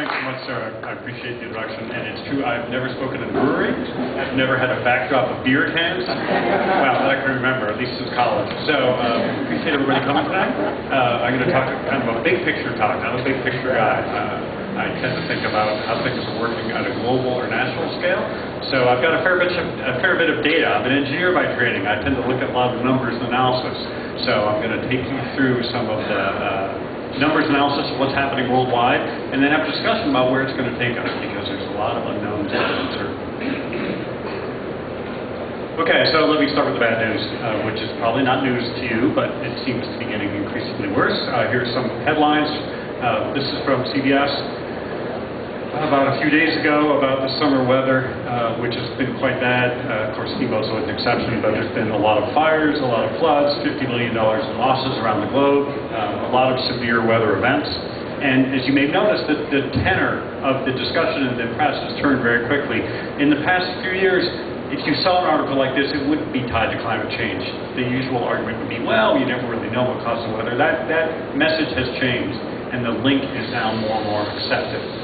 Thanks so much, Sarah. I appreciate the introduction. And it's true, I've never spoken in a brewery. I've never had a backdrop of beer cans. Wow, that I can remember, at least since college. So, appreciate everybody coming tonight. I'm going to talk kind of a big picture talk. I'm a big picture guy. I tend to think about how things are working at a global or national scale. So I've got a fair bit of data. I'm an engineer by training. I tend to look at a lot of numbers and analysis. So I'm going to take you through some of the numbers analysis of what's happening worldwide, and then have a discussion about where it's going to take us, because there's a lot of unknowns and uncertainty. Okay, so let me start with the bad news, which is probably not news to you, but it seems to be getting increasingly worse. Here's some headlines. This is from CBS. About a few days ago, about the summer weather, which has been quite bad. Of course, Ebo's was an exception, but there's been a lot of fires, a lot of floods, $50 million in losses around the globe, a lot of severe weather events. And as you may notice, the tenor of the discussion in the press has turned very quickly. In the past few years, if you saw an article like this, it wouldn't be tied to climate change. The usual argument would be, well, you never really know what causes the weather. That message has changed, and the link is now more and more accepted.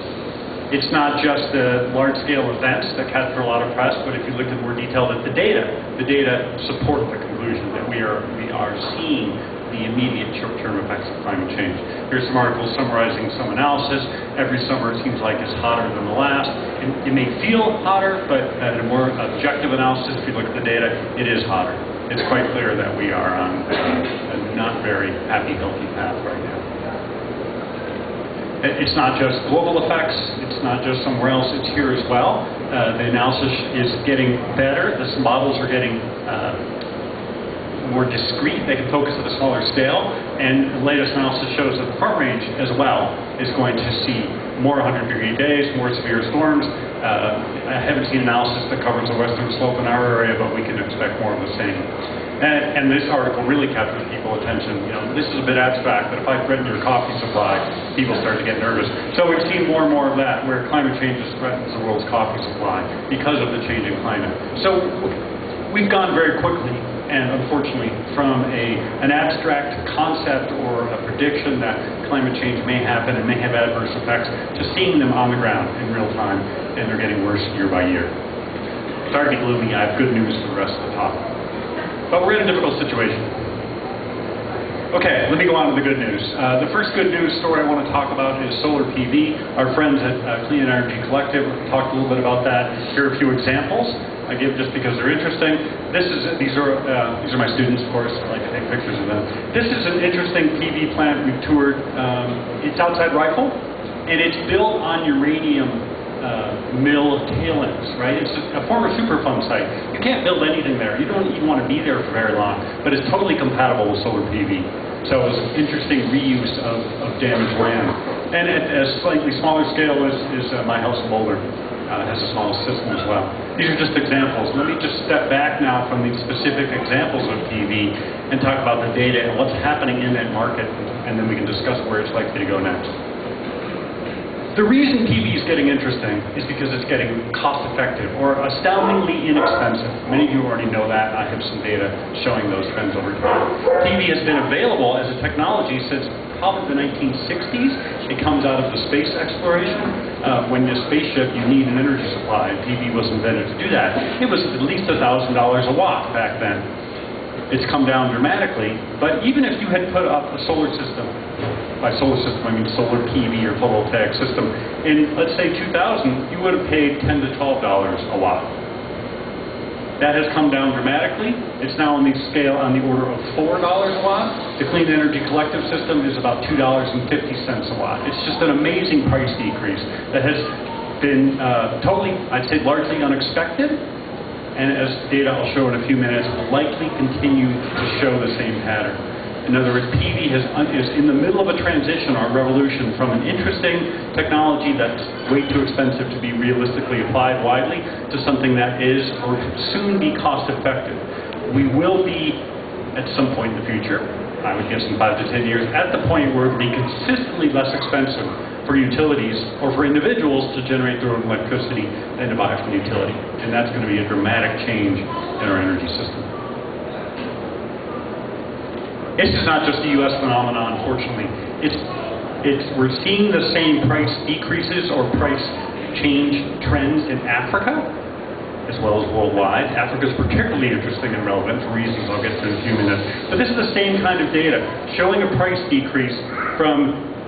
It's not just the large-scale events that capture a lot of press, but if you look in more detail at the data support the conclusion that we are seeing the immediate short-term effects of climate change. Here's some articles summarizing some analysis. Every summer it seems like it's hotter than the last. It may feel hotter, but at a more objective analysis, if you look at the data, it is hotter. It's quite clear that we are on a not very happy, healthy path right now. It's not just global effects, it's not just somewhere else, it's here as well. The analysis is getting better, the models are getting more discrete, they can focus at a smaller scale, and the latest analysis shows that the front range as well is going to see more 100-degree days, more severe storms. I haven't seen analysis that covers the western slope in our area, but we can expect more of the same. And this article really captures people's attention. You know, this is a bit abstract, but if I threaten your coffee supply, people start to get nervous. So we've seen more and more of that, where climate change threatens the world's coffee supply because of the changing climate. So we've gone very quickly, and unfortunately, from an abstract concept or a prediction that climate change may happen and may have adverse effects, to seeing them on the ground in real time, and they're getting worse year by year. Sorry to be gloomy, I have good news for the rest of the talk. But we're in a difficult situation. Okay, let me go on with the good news. The first good news story I want to talk about is solar PV. Our friends at Clean Energy Collective talked a little bit about that. Here are a few examples I give just because they're interesting. These are my students, of course. I like to take pictures of them. This is an interesting PV plant we've toured. It's outside Rifle, and it's built on uranium mill tailings, right? It's a former Superfund site. You can't build anything there. You don't even want to be there for very long, but it's totally compatible with solar PV. So it was an interesting reuse of damaged land. And at a slightly smaller scale is my house in Boulder. Has a small system as well. These are just examples. Let me just step back now from these specific examples of PV and talk about the data and what's happening in that market, and then we can discuss where it's likely to go next. The reason PV is getting interesting is because it's getting cost-effective or astoundingly inexpensive. Many of you already know that. I have some data showing those trends over time. PV has been available as a technology since probably the 1960s. It comes out of the space exploration. When the spaceship, you need an energy supply, and PV was invented to do that. It was at least $1,000 a watt back then. It's come down dramatically, but even if you had put up a solar system, by solar system I mean solar PV or photovoltaic system, in let's say 2000, you would have paid $10 to $12 a watt. That has come down dramatically. It's now on the scale on the order of $4 a watt. The Clean Energy Collective system is about $2.50 a watt. It's just an amazing price decrease that has been totally, I'd say largely unexpected. And as data I'll show in a few minutes, will likely continue to show the same pattern. In other words, PV is in the middle of a transition or revolution from an interesting technology that's way too expensive to be realistically applied widely to something that is or soon be cost effective. We will be, at some point in the future, I would guess in 5 to 10 years, at the point where it will be consistently less expensive for utilities or for individuals to generate their own electricity than to buy from the utility. And that's going to be a dramatic change in our energy system. This is not just a U.S. phenomenon, unfortunately. It's We're seeing the same price decreases or price change trends in Africa, as well as worldwide. Africa is particularly interesting and relevant for reasons I'll get to in a few minutes. But this is the same kind of data, showing a price decrease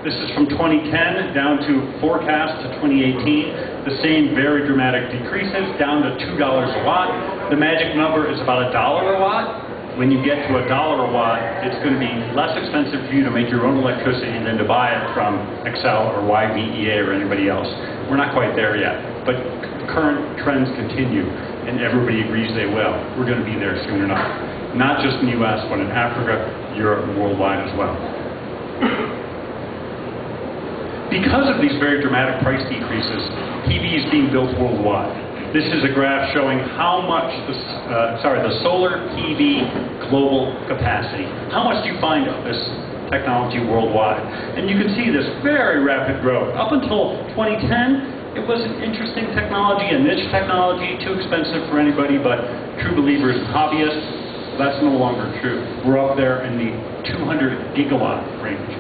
this is from 2010 down to forecast to 2018. The same very dramatic decreases, down to $2 a watt. The magic number is about $1 a watt. When you get to $1 a watt, it's going to be less expensive for you to make your own electricity than to buy it from Xcel or YVEA or anybody else. We're not quite there yet, but current trends continue, and everybody agrees they will. We're going to be there soon enough. Not just in the US, but in Africa, Europe, and worldwide as well. Because of these very dramatic price decreases, PV is being built worldwide. This is a graph showing how much the solar PV global capacity. How much do you find of this technology worldwide? And you can see this very rapid growth. Up until 2010, it was an interesting technology, a niche technology, too expensive for anybody but true believers and hobbyists. That's no longer true. We're up there in the 200 gigawatt range.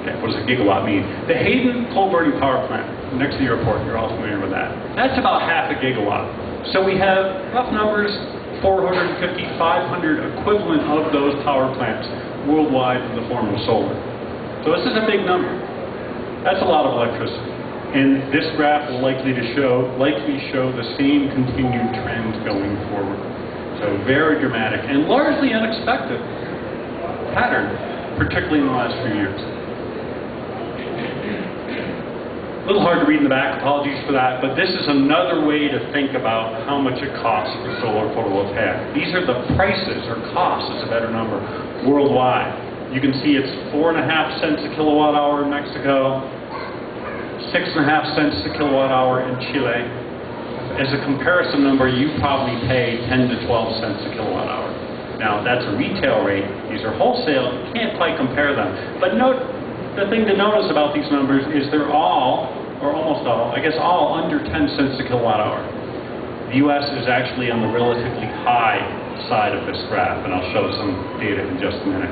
Okay, what does a gigawatt mean? The Hayden coal-burning power plant next to the airport, you're all familiar with that. That's about half a gigawatt. So we have, rough numbers, 450, 500 equivalent of those power plants worldwide in the form of solar. So this is a big number. That's a lot of electricity. And this graph will likely show the same continued trend going forward. So very dramatic and largely unexpected pattern, particularly in the last few years. A little hard to read in the back, apologies for that, but this is another way to think about how much it costs for solar photovoltaic. These are the prices, or costs is a better number, worldwide. You can see it's 4.5 cents a kilowatt hour in Mexico, 6.5 cents a kilowatt hour in Chile. As a comparison number, you probably pay 10 to 12 cents a kilowatt hour. Now, that's a retail rate. These are wholesale. You can't quite compare them. But note, the thing to notice about these numbers is they're all, or almost all, I guess all under 10 cents a kilowatt hour. The U.S. is actually on the relatively high side of this graph, and I'll show some data in just a minute.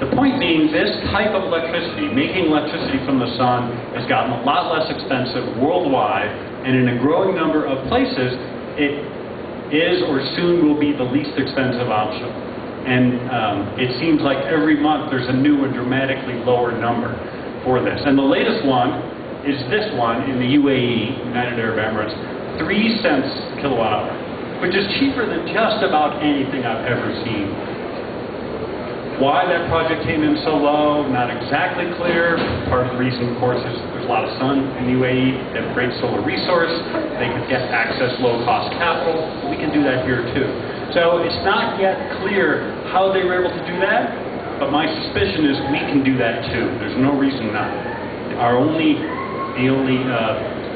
The point being, this type of electricity, making electricity from the sun, has gotten a lot less expensive worldwide, and in a growing number of places, it is or soon will be the least expensive option. And it seems like every month there's a new and dramatically lower number for this. And the latest one is this one in the UAE, United Arab Emirates, 3 cents a kilowatt hour, which is cheaper than just about anything I've ever seen. Why that project came in so low, not exactly clear. Part of the reason, of course, is there's a lot of sun in the UAE. They have a great solar resource. They could get access low-cost capital. We can do that here, too. So it's not yet clear how they were able to do that, but my suspicion is we can do that, too. There's no reason not. The only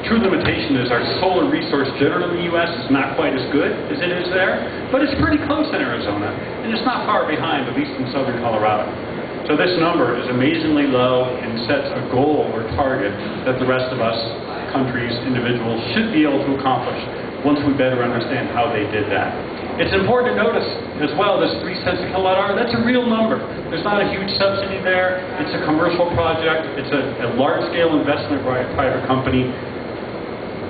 true limitation is our solar resource generally in the U.S. is not quite as good as it is there, but it's pretty close in Arizona, and it's not far behind, at least in southern Colorado. So this number is amazingly low and sets a goal or target that the rest of us, countries, individuals, should be able to accomplish once we better understand how they did that. It's important to notice as well, this 3 cents a kilowatt hour, that's a real number. There's not a huge subsidy there. It's a commercial project. It's a large-scale investment by a private company.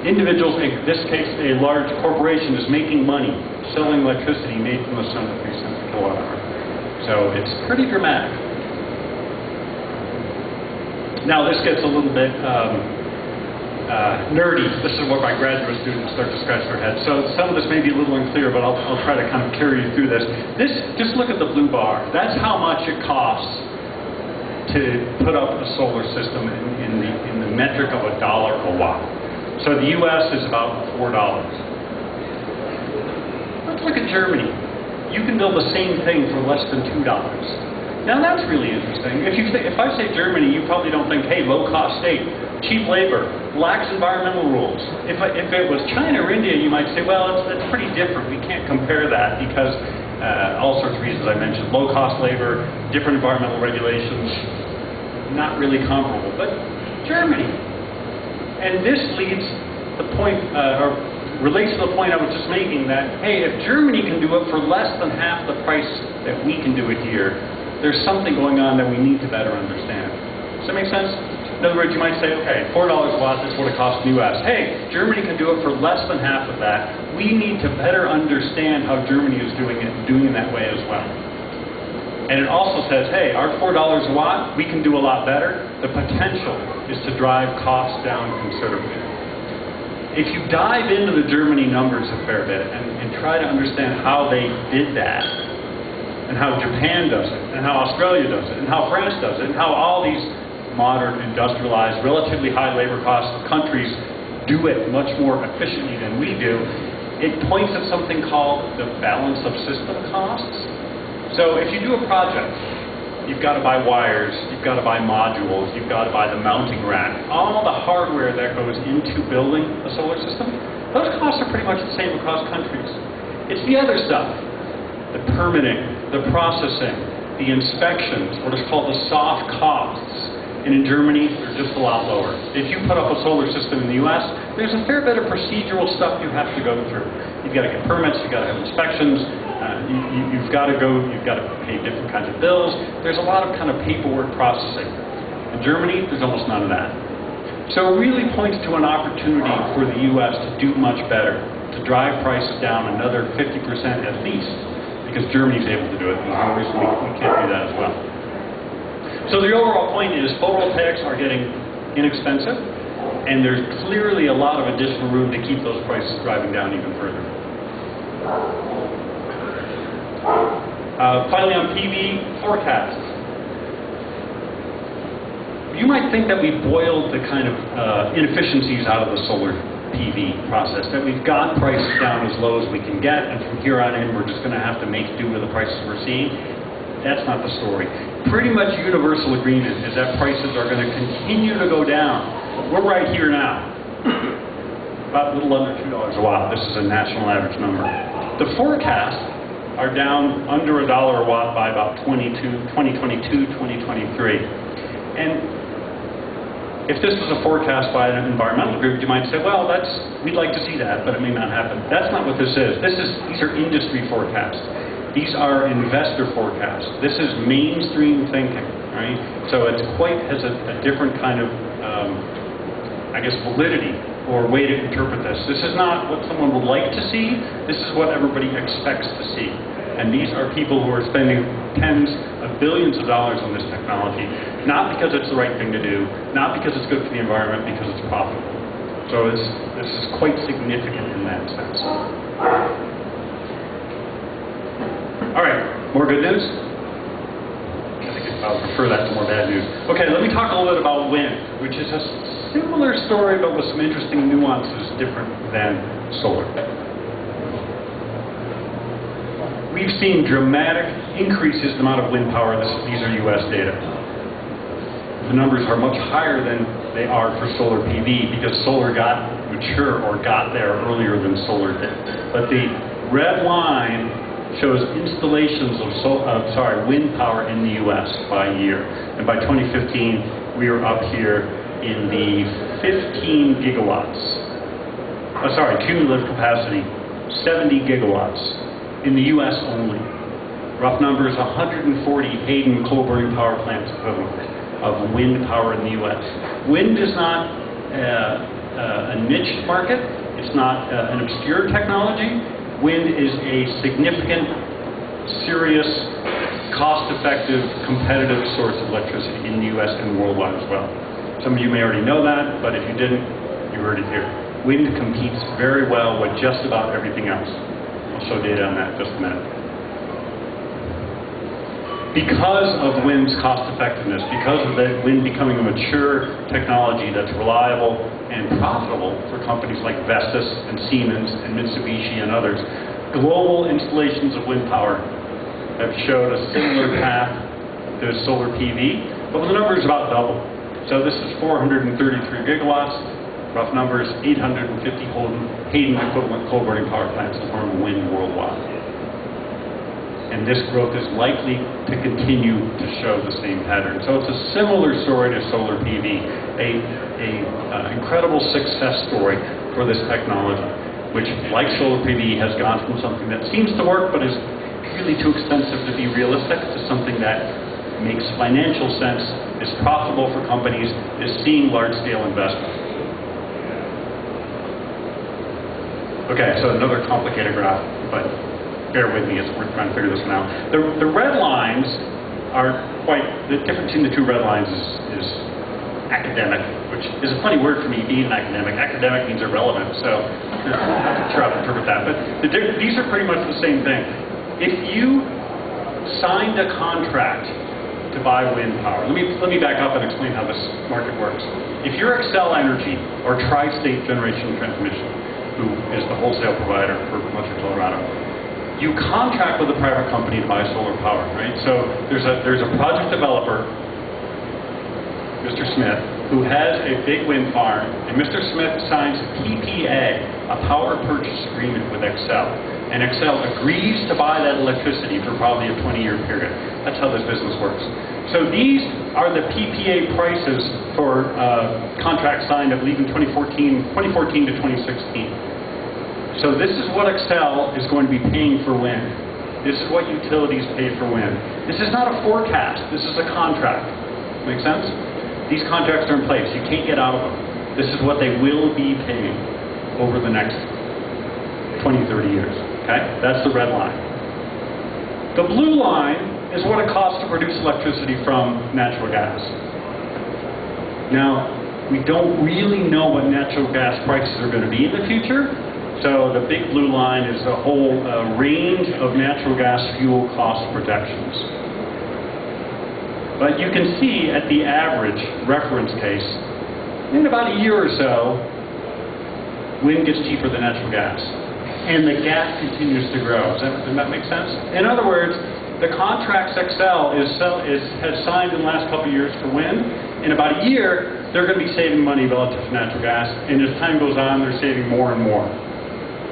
Individuals, in this case a large corporation, is making money selling electricity made from the sun at 3 cents a kilowatt hour. So it's pretty dramatic. Now this gets a little bit nerdy. This is where my graduate students start to scratch their heads. So some of this may be a little unclear, but I'll try to kind of carry you through this. Just look at the blue bar. That's how much it costs to put up a solar system in the metric of $1 a watt. So the U.S. is about $4. Let's look at Germany. You can build the same thing for less than $2. Now that's really interesting. If I say Germany, you probably don't think, hey, low-cost state, cheap labor, lax environmental rules. If it was China or India, you might say, well, it's pretty different. We can't compare that because all sorts of reasons I mentioned. Low-cost labor, different environmental regulations, not really comparable. But Germany. And this leads the point, or relates to the point I was just making that, hey, if Germany can do it for less than half the price that we can do it here, there's something going on that we need to better understand. Does that make sense? In other words, you might say, okay, $4 a watt, that's what it costs in the US. Hey, Germany can do it for less than half of that. We need to better understand how Germany is doing it and doing it that way as well. And it also says, hey, our $4 a watt, we can do a lot better. The potential is to drive costs down considerably. If you dive into the Germany numbers a fair bit and try to understand how they did that, and how Japan does it, and how Australia does it, and how France does it, and how all these modern, industrialized, relatively high labor cost countries do it much more efficiently than we do, it points at something called the balance of system costs. So if you do a project, you've got to buy wires, you've got to buy modules, you've got to buy the mounting rack, all the hardware that goes into building a solar system, those costs are pretty much the same across countries. It's the other stuff, the permitting, the processing, the inspections, what is called the soft costs. And in Germany, they're just a lot lower. If you put up a solar system in the US, there's a fair bit of procedural stuff you have to go through. You've got to get permits, you've got to have inspections, you've got to pay different kinds of bills. There's a lot of kind of paperwork processing. In Germany, there's almost none of that. So it really points to an opportunity for the US to do much better, to drive prices down another 50% at least, because Germany's able to do it. There's no reason we can't do that as well. So the overall point is photovoltaics are getting inexpensive, and there's clearly a lot of additional room to keep those prices driving down even further. Finally on PV forecasts. You might think that we've boiled the kind of inefficiencies out of the solar PV process, that we've got prices down as low as we can get, and from here on in we're just going to have to make do with the prices we're seeing. That's not the story. Pretty much universal agreement is that prices are going to continue to go down. We're right here now. About a little under $2 a watt. This is a national average number. The forecasts are down under $1 a watt by about 2022, 2023. And if this was a forecast by an environmental group, you might say, well, we'd like to see that, but it may not happen. That's not what this is. These are industry forecasts. These are investor forecasts. This is mainstream thinking, right? So it has a different kind of, I guess, validity or way to interpret this. This is not what someone would like to see. This is what everybody expects to see. And these are people who are spending tens of billions of dollars on this technology, not because it's the right thing to do, not because it's good for the environment, because it's profitable. So this is quite significant in that sense. All right, more good news? I think I'll prefer that to more bad news. Okay, let me talk a little bit about wind, which is a similar story but with some interesting nuances different than solar. We've seen dramatic increases in the amount of wind power. These are US data. The numbers are much higher than they are for solar PV because solar got mature or got there earlier than solar did. But the red line shows installations of wind power in the US by year. And by 2015, we were up here in the 15 gigawatts. Cumulative capacity, 70 gigawatts in the US only. Rough numbers, 140 Hayden coal-burning power plants equivalent of wind power in the US. Wind is not a niche market. It's not an obscure technology. Wind is a significant, serious, cost-effective, competitive source of electricity in the US and worldwide as well. Some of you may already know that, but if you didn't, you heard it here. Wind competes very well with just about everything else. I'll show data on that in just a minute. Because of wind's cost-effectiveness, because of wind becoming a mature technology that's reliable and profitable for companies like Vestas and Siemens and Mitsubishi and others, global installations of wind power have showed a similar path to solar PV, but the number is about double. So this is 433 gigawatts, rough numbers, 850 Hayden equivalent coal-burning power plants in the form of wind worldwide. And this growth is likely to continue to show the same pattern. So it's a similar story to solar PV, an incredible success story for this technology, which, like solar PV, has gone from something that seems to work but is really too expensive to be realistic to something that makes financial sense, is profitable for companies, is seeing large-scale investment. Okay, so another complicated graph, but bear with me as we're trying to figure this one out. The red lines are the difference between the two red lines is academic, which is a funny word for me, being an academic. Academic means irrelevant, so I'm not sure how to interpret that. But these are pretty much the same thing. If you signed a contract to buy wind power, let me back up and explain how this market works. If you're Xcel Energy or Tri-State Generation Transmission, who is the wholesale provider for much of Colorado, you contract with a private company to buy solar power, right? So there's a project developer, Mr. Smith, who has a big wind farm, and Mr. Smith signs a PPA, a power purchase agreement with Xcel. And Xcel agrees to buy that electricity for probably a 20-year period. That's how this business works. So these are the PPA prices for contracts signed, I believe, in 2014 to 2016. So this is what Xcel is going to be paying for wind. This is what utilities pay for wind. This is not a forecast. This is a contract. Make sense? These contracts are in place. You can't get out of them. This is what they will be paying over the next 20, 30 years. Okay? That's the red line. The blue line is what it costs to produce electricity from natural gas. Now, we don't really know what natural gas prices are going to be in the future. So the big blue line is a whole range of natural gas fuel cost projections. But you can see at the average reference case, in about a year or so, wind gets cheaper than natural gas. And the gap continues to grow. Does that make sense? In other words, the contracts Xcel has signed in the last couple of years for wind. In about a year, they're going to be saving money relative to natural gas. And as time goes on, they're saving more and more.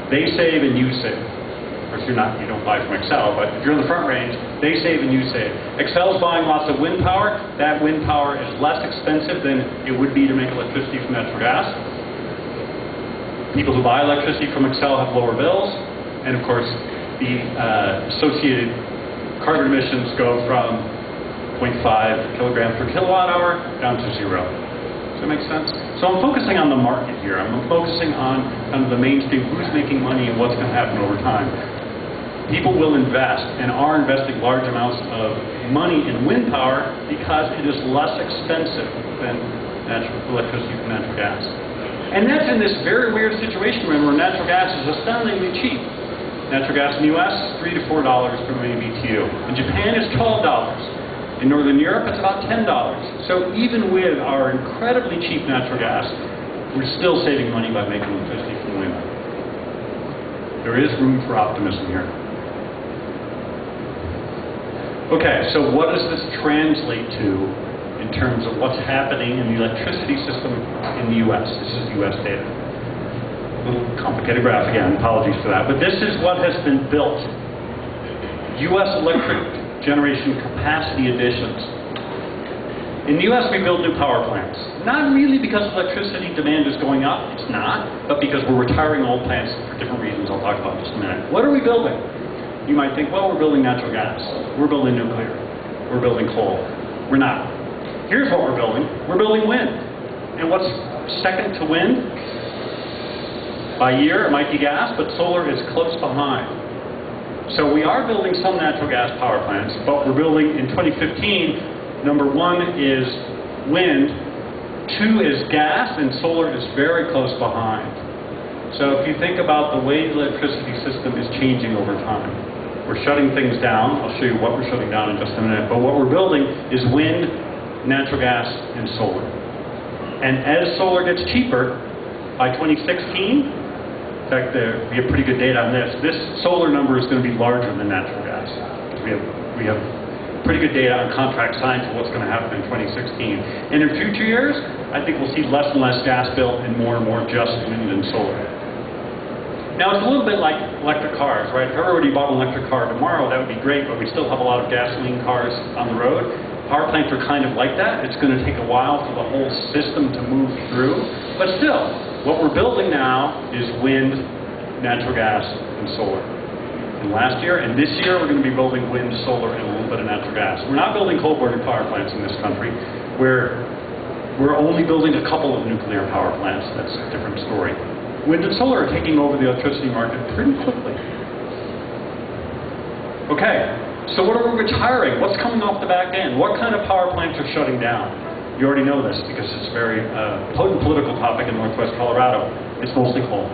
They save and you save. Of course, you don't buy from Xcel, but if you're in the front range, they save and you save. Xcel's buying lots of wind power. That wind power is less expensive than it would be to make electricity from natural gas. People who buy electricity from Xcel have lower bills. And of course, the associated carbon emissions go from 0.5 kilograms per kilowatt hour down to 0. Does that make sense? So I'm focusing on the market here. I'm focusing on kind of the mainstream, who's making money and what's going to happen over time. People will invest and are investing large amounts of money in wind power because it is less expensive than electricity from natural gas. And that's in this very weird situation, remember, where natural gas is astoundingly cheap. Natural gas in the US, $3 to $4 per million BTU. In Japan, it's $12. In Northern Europe, it's about $10. So even with our incredibly cheap natural gas, we're still saving money by making electricity from wind. There is room for optimism here. Okay, so what does this translate to in terms of what's happening in the electricity system in the US? This is US data. A little complicated graph again, apologies for that. But this is what has been built. US electric generation capacity additions. In the US, we build new power plants. Not really because electricity demand is going up, it's not, but because we're retiring old plants for different reasons I'll talk about in just a minute. What are we building? You might think, well, we're building natural gas. We're building nuclear. We're building coal. We're not. Here's what we're building. We're building wind. And what's second to wind? By year, it might be gas, but solar is close behind. So we are building some natural gas power plants, but we're building in 2015, number one is wind, two is gas, and solar is very close behind. So if you think about the way the electricity system is changing over time, we're shutting things down. I'll show you what we're shutting down in just a minute. But what we're building is wind, natural gas, and solar. And as solar gets cheaper, by 2016, in fact, we have pretty good data on this. This solar number is going to be larger than natural gas. We have pretty good data on contract signed for what's going to happen in 2016. And in future years, I think we'll see less and less gas built and more just wind and solar. Now, it's a little bit like electric cars, right? If everybody bought an electric car tomorrow, that would be great, but we still have a lot of gasoline cars on the road. Power plants are kind of like that. It's going to take a while for the whole system to move through. But still, what we're building now is wind, natural gas, and solar. from last year. And this year, we're going to be building wind, solar, and a little bit of natural gas. We're not building coal-burning power plants in this country. We're only building a couple of nuclear power plants. That's a different story. Wind and solar are taking over the electricity market pretty quickly. Okay, so what are we retiring? What's coming off the back end? What kind of power plants are shutting down? You already know this because it's a very potent political topic in northwest Colorado. It's mostly coal.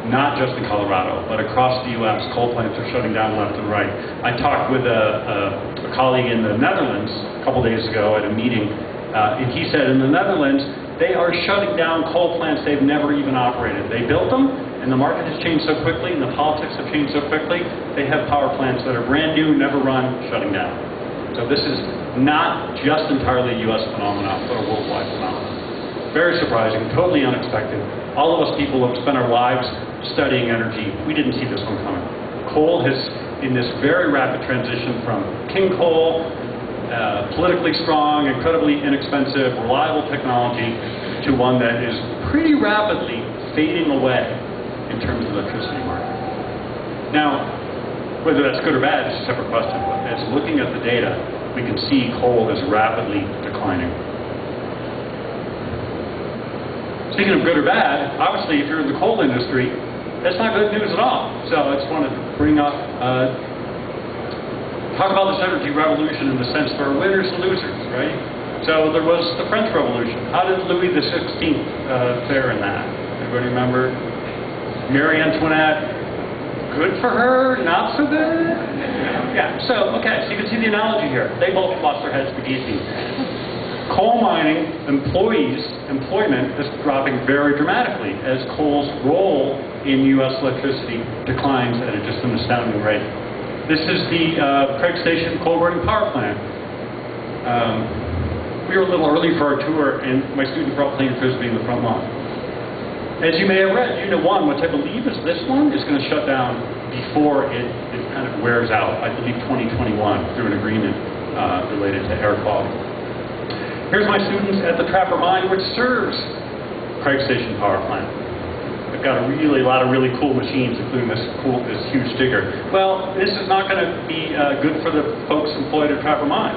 Not just in Colorado, but across the U.S., coal plants are shutting down left and right. I talked with a colleague in the Netherlands a couple days ago at a meeting, and he said in the Netherlands, they are shutting down coal plants they've never even operated. They built them, and the market has changed so quickly, and the politics have changed so quickly, they have power plants that are brand new, never run, shutting down. So this is not just entirely a U.S. phenomenon, but a worldwide phenomenon. Very surprising, totally unexpected. All of us people have spent our lives studying energy. We didn't see this one coming. Coal has, in this very rapid transition from king coal, politically strong, incredibly inexpensive, reliable technology, to one that is pretty rapidly fading away in terms of the electricity market. Now, whether that's good or bad is a separate question, but as looking at the data, we can see coal is rapidly declining. Speaking of good or bad, obviously if you're in the coal industry, that's not good news at all. So I just wanted to bring up, talk about this energy revolution in the sense there are winners and losers, right? So there was the French Revolution. How did Louis XVI fare in that? Everybody remember? Marie Antoinette, good for her, not so good? Yeah, so, okay, so you can see the analogy here. They both lost their heads to guillotine. Coal mining employment is dropping very dramatically as coal's role in U.S. electricity declines at just an astounding rate. This is the Craig Station coal-burning power plant. We were a little early for our tour, and my students were all playing Frisbee in the front lawn. As you may have read, Unit 1, which I believe is this one, is going to shut down before it kind of wears out, I believe 2021, through an agreement related to air quality. Here's my students at the Trapper Mine, which serves Craig Station Power Plant. They've got a lot of really cool machines, including this huge digger. Well, this is not going to be good for the folks employed at Trapper Mine.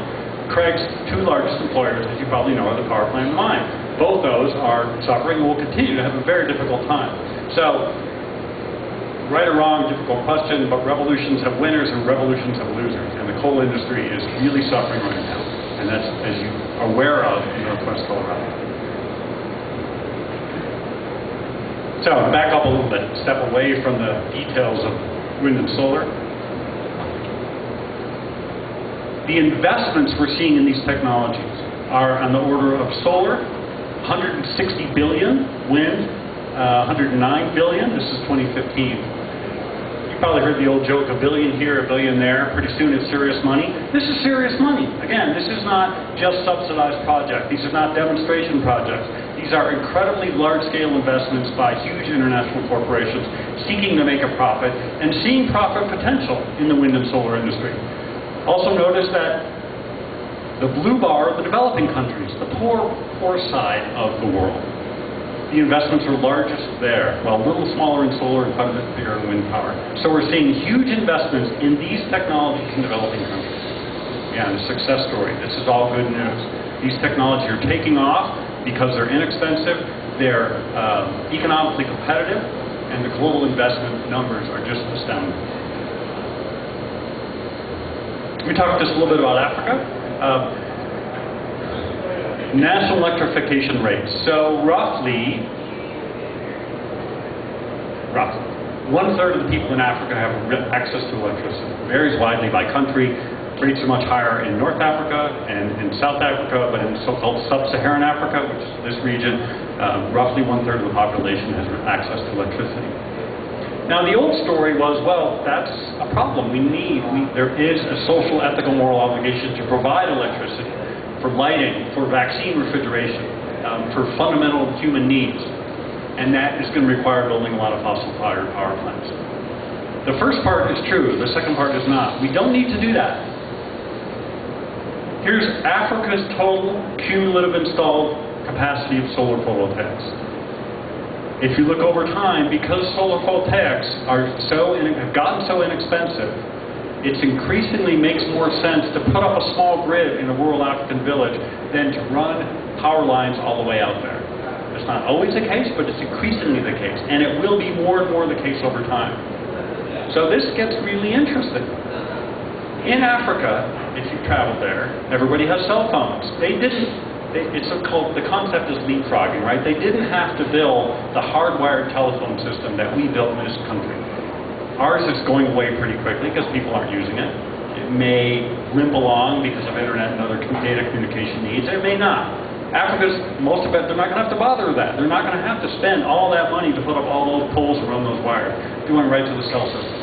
Craig's two largest employers, as you probably know, are the power plant and mine. Both those are suffering and will continue to have a very difficult time. So, right or wrong, difficult question, but revolutions have winners and revolutions have losers. And the coal industry is really suffering right now. And that's, as you are aware of, in northwest Colorado. So, back up a little bit, step away from the details of wind and solar. The investments we're seeing in these technologies are on the order of solar, 160 billion, wind, 109 billion. This is 2015. You probably heard the old joke, a billion here, a billion there. Pretty soon it's serious money. This is serious money. Again, this is not just subsidized projects. These are not demonstration projects. These are incredibly large-scale investments by huge international corporations seeking to make a profit and seeing profit potential in the wind and solar industry. Also notice that the blue bar are the developing countries, the poor side of the world. The investments are largest there, while a little smaller in solar and quite a bit bigger in wind power. So we're seeing huge investments in these technologies in developing countries. Yeah, and a success story. This is all good news. These technologies are taking off because they're inexpensive, they're economically competitive, and the global investment numbers are just astounding. Let me talk just a little bit about Africa. National electrification rates. So roughly, 1/3 of the people in Africa have access to electricity. It varies widely by country. Rates are much higher in North Africa and in South Africa, but in so-called sub-Saharan Africa, which is this region, roughly 1/3 of the population has access to electricity. Now, the old story was, well, that's a problem. There is a social, ethical, moral obligation to provide electricity for lighting, for vaccine refrigeration, for fundamental human needs. And that is going to require building a lot of fossil-fired power plants. The first part is true. The second part is not. We don't need to do that. Here's Africa's total cumulative installed capacity of solar photovoltaics. If you look over time, because solar photovoltaics have gotten so inexpensive, it increasingly makes more sense to put up a small grid in a rural African village than to run power lines all the way out there. It's not always the case, but it's increasingly the case, and it will be more and more the case over time. So this gets really interesting. In Africa, if you've traveled there, everybody has cell phones. The concept is leapfrogging, right? They didn't have to build the hardwired telephone system that we built in this country. Ours is going away pretty quickly because people aren't using it. It may limp along because of internet and other data communication needs. It may not. Africa's, most of it, they're not going to have to bother with that. They're not going to have to spend all that money to put up all those poles and run those wires. Doing right to the cell system.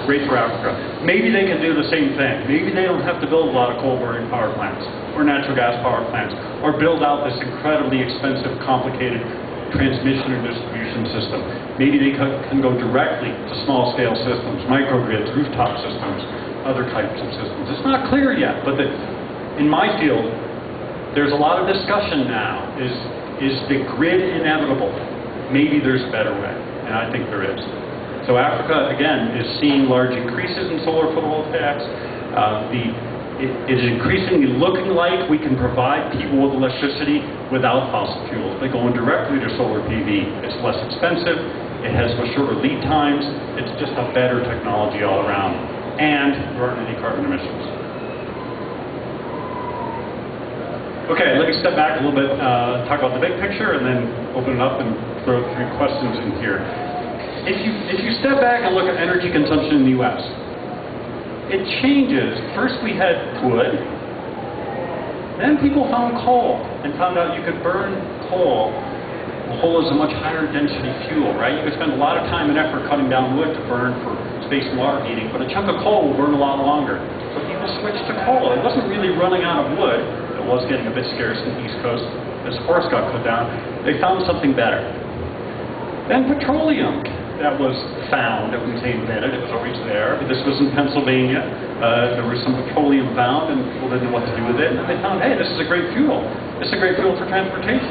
Great for Africa. Maybe they can do the same thing. Maybe they don't have to build a lot of coal-burning power plants or natural gas power plants or build out this incredibly expensive, complicated transmission or distribution system. Maybe they can go directly to small-scale systems, microgrids, rooftop systems, other types of systems. It's not clear yet, but in my field, there's a lot of discussion now. Is the grid inevitable? Maybe there's a better way, and I think there is. So Africa, again, is seeing large increases in solar photovoltaics. It is increasingly looking like we can provide people with electricity without fossil fuels. By going directly to solar PV, it's less expensive, it has much shorter lead times, it's just a better technology all around, and there aren't any carbon emissions. Okay, let me step back a little bit, talk about the big picture, and then open it up and throw 3 questions in here. If you step back and look at energy consumption in the U.S., it changes. First we had wood, then people found coal and found out you could burn coal. Coal is a much higher density fuel, right? You could spend a lot of time and effort cutting down wood to burn for space and water heating, but a chunk of coal will burn a lot longer. So people switched to coal. It wasn't really running out of wood. It was getting a bit scarce in the East Coast as forests got cut down. They found something better. Then petroleum. That was found, that was invented, it was always there. But this was in Pennsylvania. There was some petroleum found and people didn't know what to do with it. And they found, hey, this is a great fuel. This is a great fuel for transportation.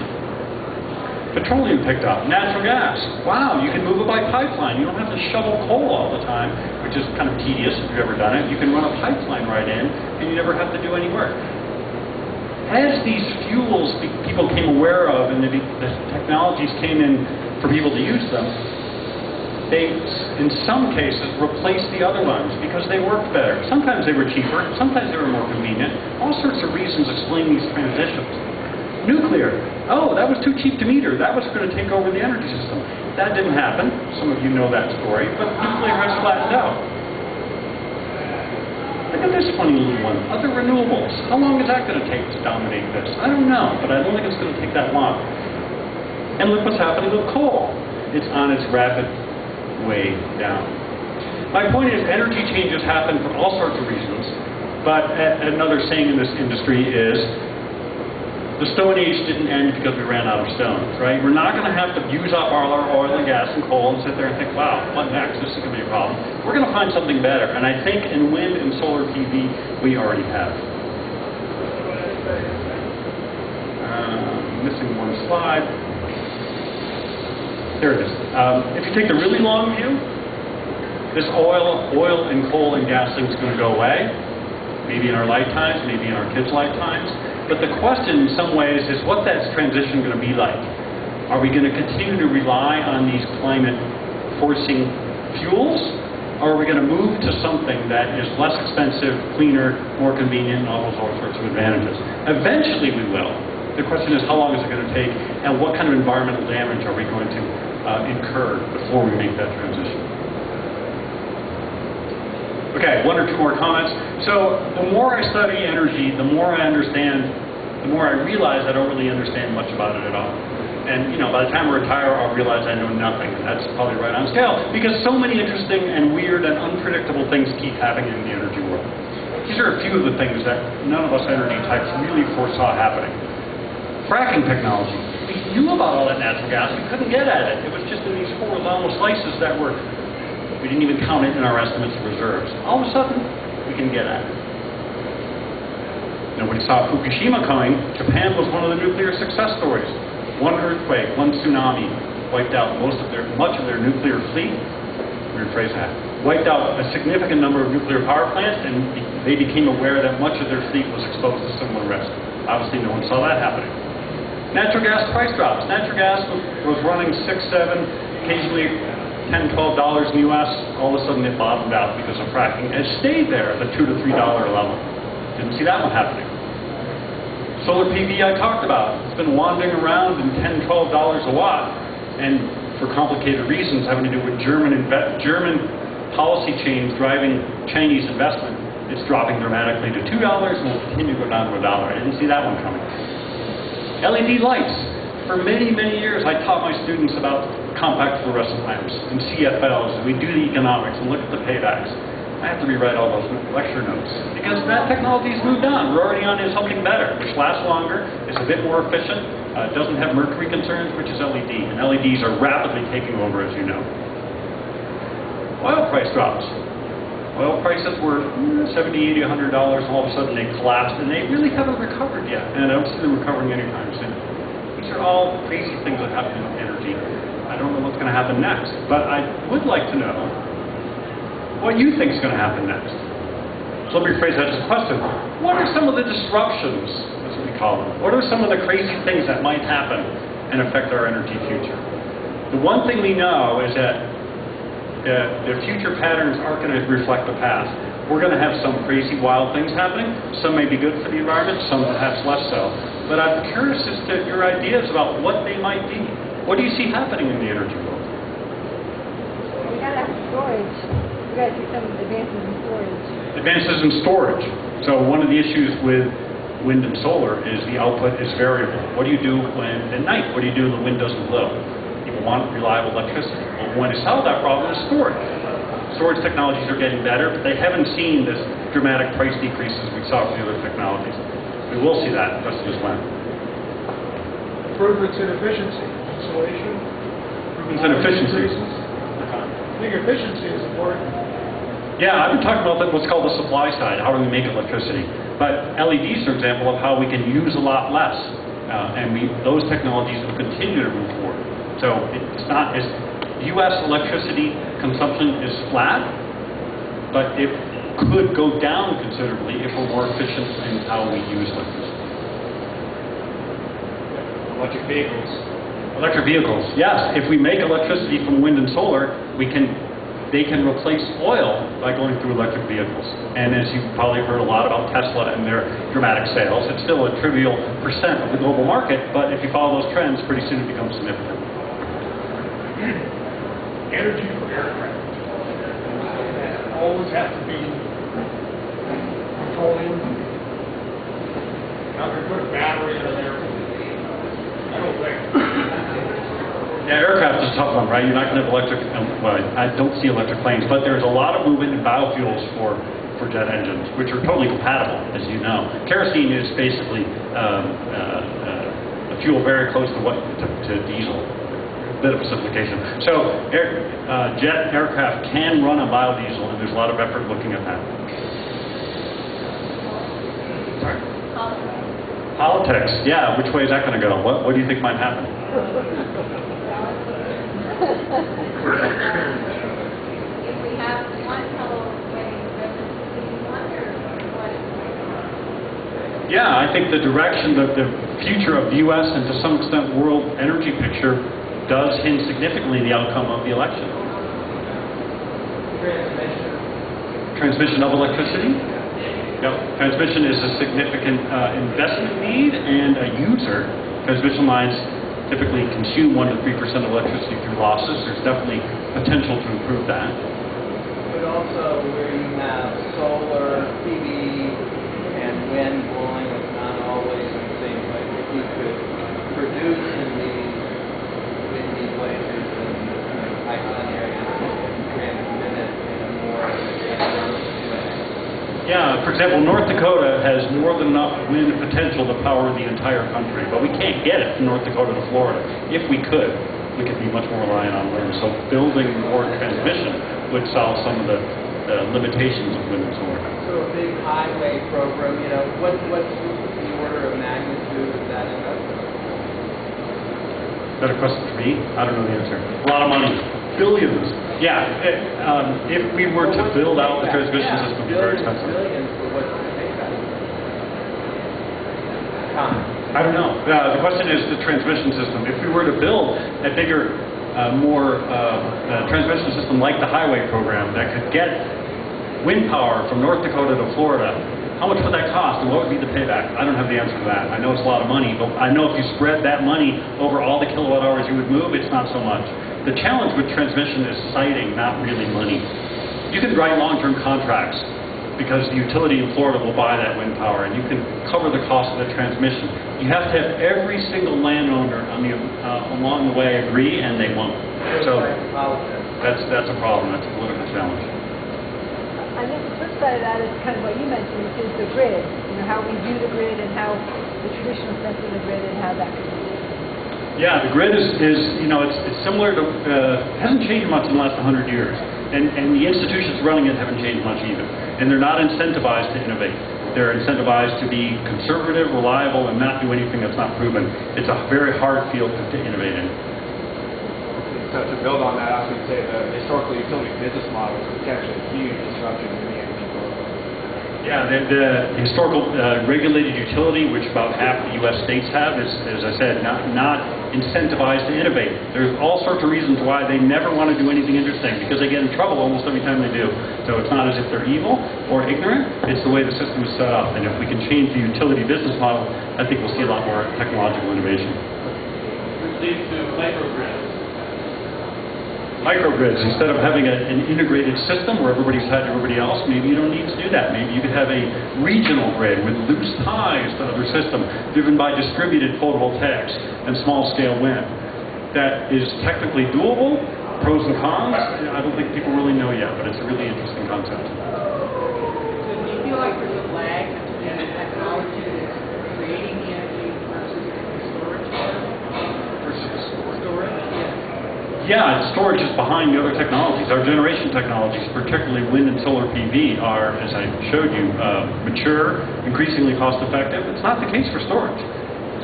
Petroleum picked up. Natural gas. Wow, you can move it by pipeline. You don't have to shovel coal all the time, which is kind of tedious if you've ever done it. You can run a pipeline right in and you never have to do any work. As these fuels people came aware of and the technologies came in for people to use them, they, in some cases, replaced the other ones because they worked better. Sometimes they were cheaper, sometimes they were more convenient. All sorts of reasons explain these transitions. Nuclear. Oh, that was too cheap to meter. That was going to take over the energy system. That didn't happen. Some of you know that story, but nuclear has flattened out. Look at this funny little one. Other renewables. How long is that going to take to dominate this? I don't know, but I don't think it's going to take that long. And look what's happening with coal. It's on its rapid way down. My point is, energy changes happen for all sorts of reasons, but another saying in this industry is, the Stone Age didn't end because we ran out of stones, right? We're not going to have to use up all our oil and gas and coal and sit there and think, wow, what next? This is going to be a problem. We're going to find something better, and I think in wind and solar PV, we already have. Missing one slide. There it is. If you take the really long view, this oil and coal and gas thing is going to go away. Maybe in our lifetimes, maybe in our kids' lifetimes. But the question in some ways is, what that transition going to be like? Are we going to continue to rely on these climate-forcing fuels? Or are we going to move to something that is less expensive, cleaner, more convenient, and all sorts of advantages? Eventually we will. The question is, how long is it going to take, and what kind of environmental damage are we going to incur before we make that transition? Okay, 1 or 2 more comments. So the more I study energy, the more I understand, the more I realize I don't really understand much about it at all. And, you know, by the time I retire, I'll realize I know nothing. And that's probably right on scale, because so many interesting and weird and unpredictable things keep happening in the energy world. These are a few of the things that none of us energy types really foresaw happening. Fracking technology. We knew about all that natural gas. We couldn't get at it. It was just in these horizontal slices that were, we didn't even count it in our estimates of reserves. All of a sudden, we can get at it. Nobody saw Fukushima coming. Japan was one of the nuclear success stories. One earthquake, one tsunami, wiped out much of their nuclear fleet. Rephrase that. Wiped out a significant number of nuclear power plants, and they became aware that much of their fleet was exposed to similar risk. Obviously, no one saw that happening. Natural gas price drops. Natural gas was running $6, $7, occasionally $10, $12 in the U.S. All of a sudden, it bottomed out because of fracking. It stayed there at the $2 to $3 level. Didn't see that one happening. Solar PV I talked about. It's been wandering around in $10, $12 a watt, and for complicated reasons having to do with German policy change driving Chinese investment, it's dropping dramatically to $2 and will continue to go down to $1. I didn't see that one coming. LED lights. For many, many years, I taught my students about compact fluorescent lamps and CFLs, and we do the economics and look at the paybacks. I have to rewrite all those lecture notes because that technology's moved on. We're already on to something better, which lasts longer, is a bit more efficient, doesn't have mercury concerns, which is LED. And LEDs are rapidly taking over, as you know. Oil price drops. Oil prices were $70, $80, $100, and all of a sudden they collapsed, and they really haven't recovered yet. And I don't see them recovering anytime soon. These are all crazy things that happen in energy. I don't know what's going to happen next, but I would like to know what you think is going to happen next. So let me rephrase that as a question. What are some of the disruptions, that's what we call them? What are some of the crazy things that might happen and affect our energy future? The one thing we know is that the future patterns aren't going to reflect the past. We're going to have some crazy, wild things happening. Some may be good for the environment, some perhaps less so. But I'm curious as to your ideas about what they might be. What do you see happening in the energy world? We got to have storage. We got to do some advances in storage. Advances in storage. So one of the issues with wind and solar is the output is variable. What do you do when at night? What do you do when the wind doesn't blow? People want reliable electricity. Well, when to solve that problem is storage. Storage technologies are getting better, but they haven't seen this dramatic price decreases we saw for the other technologies. We will see that. The question is when. Improvements in efficiency, insulation. Improvements in efficiency. I think efficiency is important. Yeah, I've been talking about what's called the supply side. How do we make electricity? But LEDs are an example of how we can use a lot less, and those technologies will continue to move forward. So it's not as U.S. electricity consumption is flat, but it could go down considerably if we're more efficient in how we use electricity. Electric vehicles. Electric vehicles, yes. If we make electricity from wind and solar, they can replace oil by going through electric vehicles. And as you've probably heard a lot about Tesla and their dramatic sales, it's still a trivial % of the global market, but if you follow those trends, pretty soon it becomes significant. Energy for aircraft. Always have to be petroleum. Not going to put a battery in there. I don't think. Yeah, aircraft is a tough one, right? You're not going to have electric, well, I don't see electric planes, but there's a lot of movement in biofuels for jet engines, which are totally compatible, as you know. Kerosene is basically a fuel very close to diesel. Bit of a simplification. So jet aircraft can run on biodiesel, and there's a lot of effort looking at that. Sorry? Politics. Yeah, which way is that going to go? What do you think might happen? If we have one fellow getting presidency, wonder what. Yeah, I think the direction, the future of the U.S. and to some extent world energy picture does hint significantly the outcome of the election. Transmission of electricity? Yep. Transmission is a significant investment need and a user. Transmission lines typically consume 1 to 3% of electricity through losses. There's definitely potential to improve that. But also where you have solar, PV, and wind blowing, it's not always in the same place. If you could produce in these windy places and pipeline areas and transmit it in a more efficient way. Yeah, for example, North Dakota has more than enough wind potential to power the entire country, but we can't get it from North Dakota to Florida. If we could be much more reliant on wind. So building more transmission would solve some of the limitations of wind and solar. So a big highway program, what's the order of magnitude of that investment? that a question for me? I don't know the answer. A lot of money. Billions. Yeah. If we were to build out the transmission system, it'd be very expensive. Billions for what's the payback? Time. I don't know. The question is the transmission system. If we were to build a bigger, more transmission system like the highway program that could get wind power from North Dakota to Florida, how much would that cost and what would be the payback? I don't have the answer to that. I know it's a lot of money, but I know if you spread that money over all the kilowatt hours you would move, it's not so much. The challenge with transmission is siting, not really money. You can write long-term contracts because the utility in Florida will buy that wind power and you can cover the cost of the transmission. You have to have every single landowner on the, along the way agree, and they won't. So that's a problem. That's a political challenge. I think the flip side of that is kind of what you mentioned, which is the grid. You know, how we view the grid and how the traditional sense of the grid and how that could be. Yeah, the grid is you know, it's similar to, hasn't changed much in the last 100 years. And the institutions running it haven't changed much either. And they're not incentivized to innovate. They're incentivized to be conservative, reliable, and not do anything that's not proven. It's a very hard field to innovate in. So to build on that, I would say the historical utility business model is potentially a huge disruption in the energy world. Yeah, the historical regulated utility, which about half the U.S. states have, is, as I said, not incentivized to innovate. There's all sorts of reasons why they never want to do anything interesting, because they get in trouble almost every time they do. So it's not as if they're evil or ignorant, it's the way the system is set up. And if we can change the utility business model, I think we'll see a lot more technological innovation. Which leads to microgrids. Microgrids, instead of having an integrated system where everybody's tied to everybody else, maybe you don't need to do that. Maybe you could have a regional grid with loose ties to other system driven by distributed photovoltaics and small-scale wind. That is technically doable. Pros and cons, I don't think people really know yet, but it's a really interesting concept. So do you feel like there's a lag between the technology that's creating the energy versus the storage? Storage, yes. Yeah, storage is behind the other technologies. Our generation technologies, particularly wind and solar PV, are, as I showed you, mature, increasingly cost-effective. It's not the case for storage.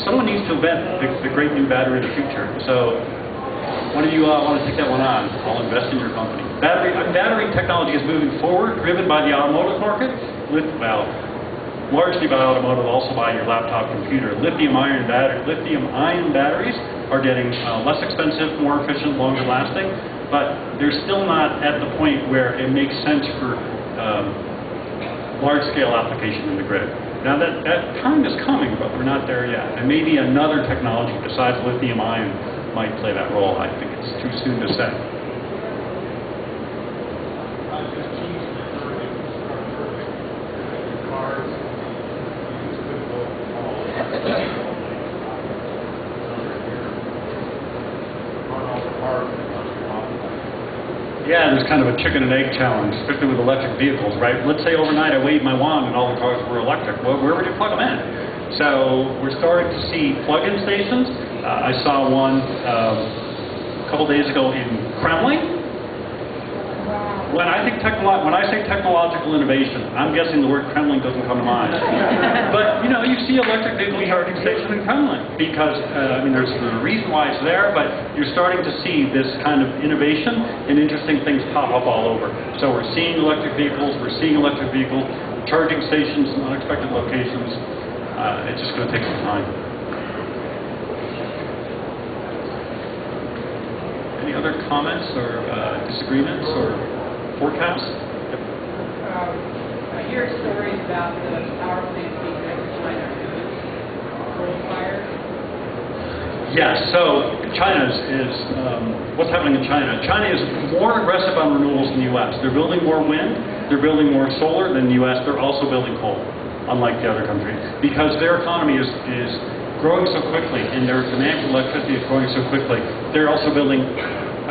Someone needs to invent the great new battery of the future. So, one of you want to take that one on? I'll invest in your company. Battery technology is moving forward, driven by the automotive market, largely by automotive, also by your laptop computer. Lithium-ion batteries are getting less expensive, more efficient, longer lasting, but they're still not at the point where it makes sense for large-scale application in the grid. Now that time is coming, but we're not there yet. And maybe another technology besides lithium-ion might play that role. I think it's too soon to say. Yeah, there's kind of a chicken and egg challenge, especially with electric vehicles, right? Let's say overnight I waved my wand and all the cars were electric. Well, where would you plug them in? So we're starting to see plug-in stations. I saw one a couple days ago in Kremlin. When I say technological innovation, I'm guessing the word Kremlin doesn't come to mind. But you know, you see electric vehicle charging station in Kremlin because I mean, there's a reason why it's there, but you're starting to see this kind of innovation and interesting things pop up all over. So we're seeing electric vehicles, charging stations in unexpected locations. It's just going to take some time. Any other comments or disagreements or forecasts? I hear stories about the power plants being built in China, coal-fired. Yes, so China is what's happening in China. China is more aggressive on renewables than the U.S. They're building more wind, they're building more solar than the U.S. They're also building coal, unlike the other countries, because their economy is growing so quickly and their demand for electricity is growing so quickly. They're also building,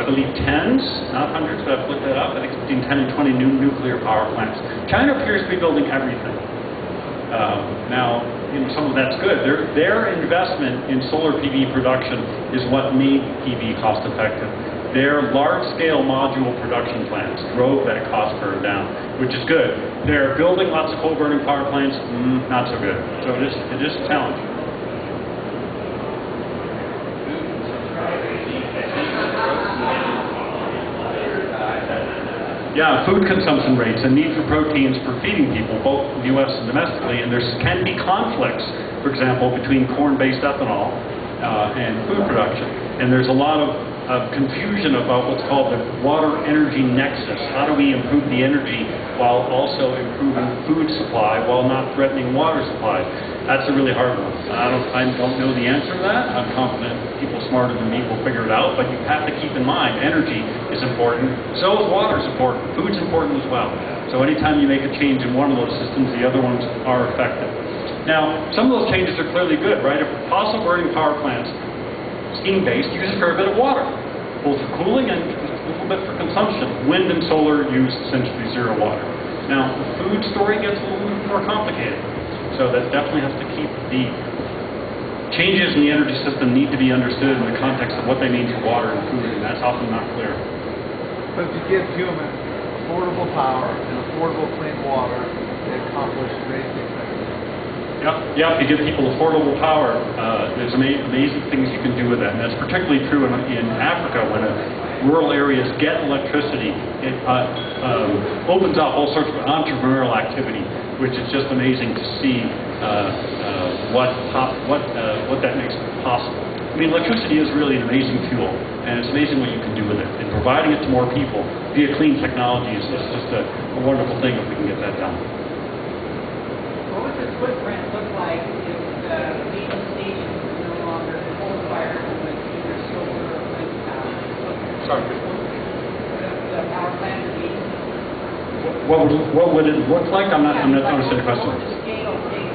I believe, tens, not hundreds, but I've looked that up. I think it's between 10 and 20 new nuclear power plants. China appears to be building everything. Now, you know, some of that's good. Their investment in solar PV production is what made PV cost effective. Their large-scale module production plants drove that cost curve down, which is good. They're building lots of coal-burning power plants, not so good. So it is a challenge. Yeah, food consumption rates and need for proteins for feeding people, both in the U.S. and domestically, and there can be conflicts, for example, between corn-based ethanol and food production. And there's a lot of confusion about what's called the water-energy nexus. How do we improve the energy while also improving food supply while not threatening water supply? That's a really hard one. I don't know the answer to that. I'm confident people smarter than me will figure it out, but you have to keep in mind energy is important, so is water is important, food's important as well. So anytime you make a change in one of those systems, the other ones are affected. Now, some of those changes are clearly good, right? If fossil burning power plants, steam-based, use a fair bit of water, both for cooling and a little bit for consumption. Wind and solar use essentially zero water. Now, the food story gets a little bit more complicated. So that definitely has to keep the changes in the energy system need to be understood in the context of what they mean for water and food, and that's often not clear. But to give humans affordable power and affordable clean water, they accomplish great things. Yep, you give people affordable power. There's amazing things you can do with that, and that's particularly true in Africa when rural areas get electricity. It opens up all sorts of entrepreneurial activity, which is just amazing to see what that makes possible. I mean, electricity is really an amazing fuel, and it's amazing what you can do with it. And providing it to more people via clean technology is just a wonderful thing if we can get that done. What would the footprint look like if the main station was no longer coal-fired with either solar or wind power? Sorry. The power plant would be. What would it look like? I'm not understanding the question. What would the scale take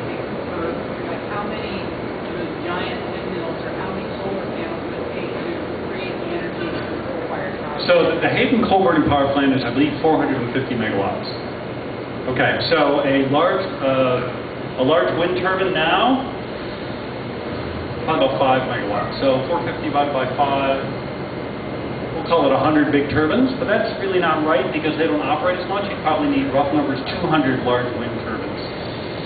for, like, how many of those giant windmills or how many solar panels would it take to create the energy for the coal-fired power? So the Hayden coal burning power plant is, I believe, 450 megawatts. Okay, so a large wind turbine now, probably about 5 megawatts. So 450 divided by 5, we'll call it 100 big turbines, but that's really not right because they don't operate as much. You probably need, rough numbers, 200 large wind turbines,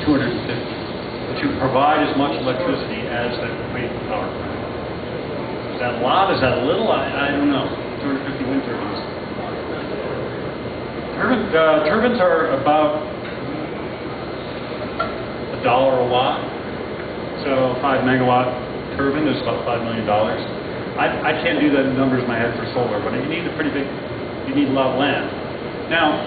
250, to provide as much electricity as the Hayden power plant. Is that a lot? Is that a little? I don't know. 250 wind turbines. Turbines are about $1 a watt. So 5 megawatt turbine is about $5 million. I can't do the numbers in my head for solar, but you need you need a lot of land. Now,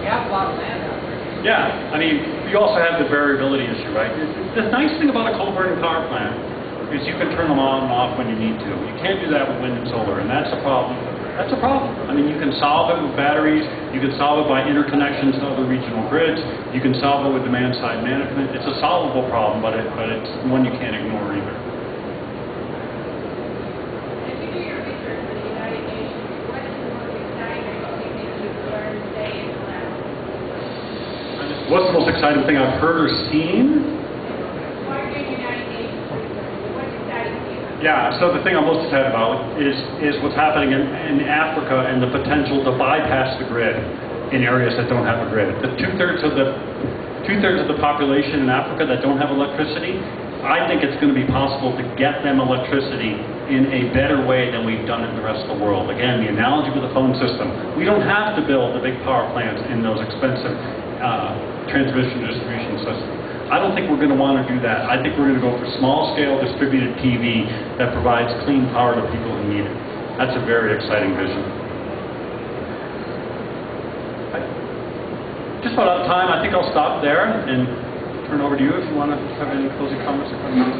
We have a lot of land out there. yeah, I mean, you also have the variability issue, right? The nice thing about a coal burning power plant is you can turn them on and off when you need to. You can't do that with wind and solar, and that's a problem. That's a problem. I mean, you can solve it with batteries. You can solve it by interconnections to other regional grids. You can solve it with demand-side management. It's a solvable problem, but it's one you can't ignore either. If you do your research for the United Nations, what is the most exciting thing that you've learned, say, in the last? What's the most exciting thing I've heard or seen? While you're doing United Nations research, what's exciting to you? Yeah, so the thing I'm most excited about is what's happening in Africa and the potential to bypass the grid in areas that don't have a grid. The two-thirds of the population in Africa that don't have electricity, I think it's going to be possible to get them electricity in a better way than we've done it in the rest of the world. Again, the analogy with the phone system. We don't have to build the big power plants in those expensive transmission distribution systems. I don't think we're going to want to do that. I think we're going to go for small-scale distributed PV that provides clean power to people who need it. That's a very exciting vision. Just about out of time. I think I'll stop there and turn over to you if you want to have any closing comments or questions.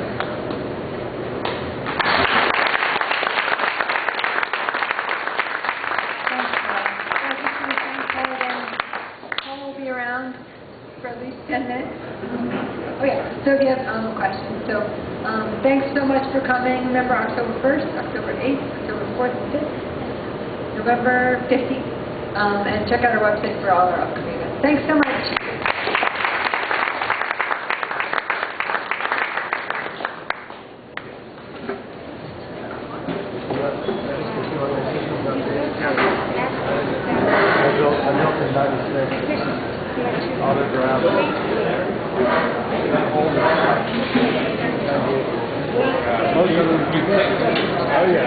Paul will be around for at least 10 minutes. Oh yeah, so if you have questions. So thanks so much for coming. Remember October 1st, October 8th, October 4th and 5th, November 15th. And check out our website for all our upcoming events. Thanks so much. Oh yeah.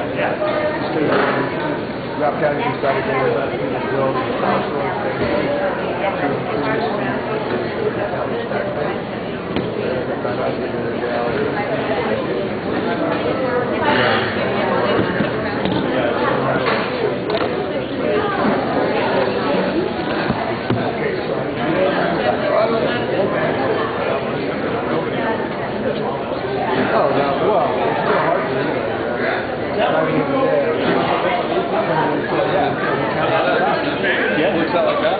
Rock County decided they were going to build a power storage station to increase the county tax base. They found out they did it down. Oh, no, well, it's still hard to do that. I mean, yeah, it looks out like that.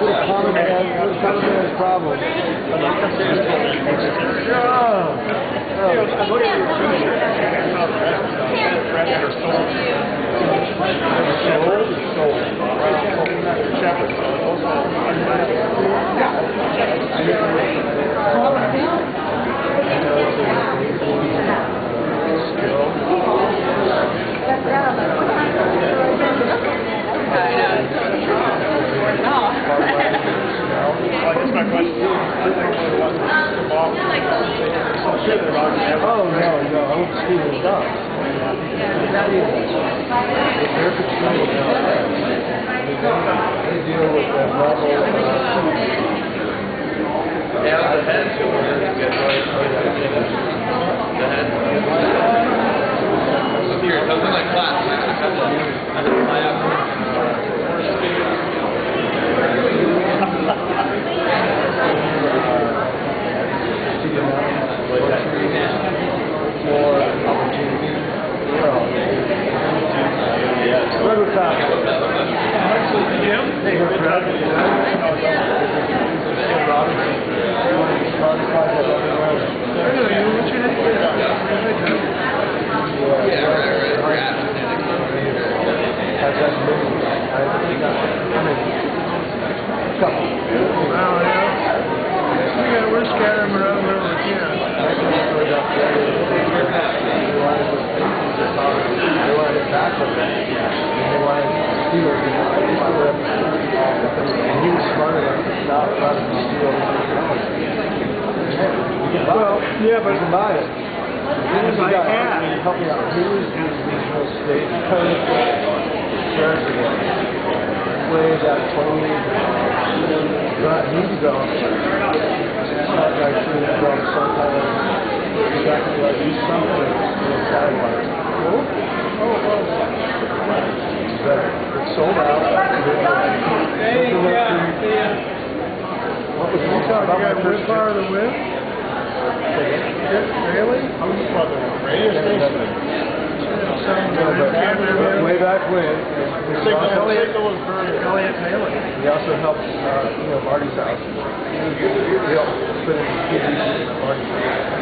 What a common man's problem. Oh, no, I won't see it enough. That is they're controlled now. They deal with the level Yeah, the head to the head. So here, something like class. I had to fly out. more opportunity. Where was that? Hey, Fred. We're scattering them around wherever we can. They wanted it back with them. They wanted to steal it. And he was smart enough to stop trying to steal it. Well, yeah, but you can buy it. Help me out. He was the regional state sheriff again. Way that totally he developed smart guy too developed some kind of exactly like these something in a satellite. Cool? But it's sold out. Hey, what was you talking about? My first part of the whip? Really? How much about the radio station? Way back when, he also helped, Marty's house. He helped put in TVs in Marty's house.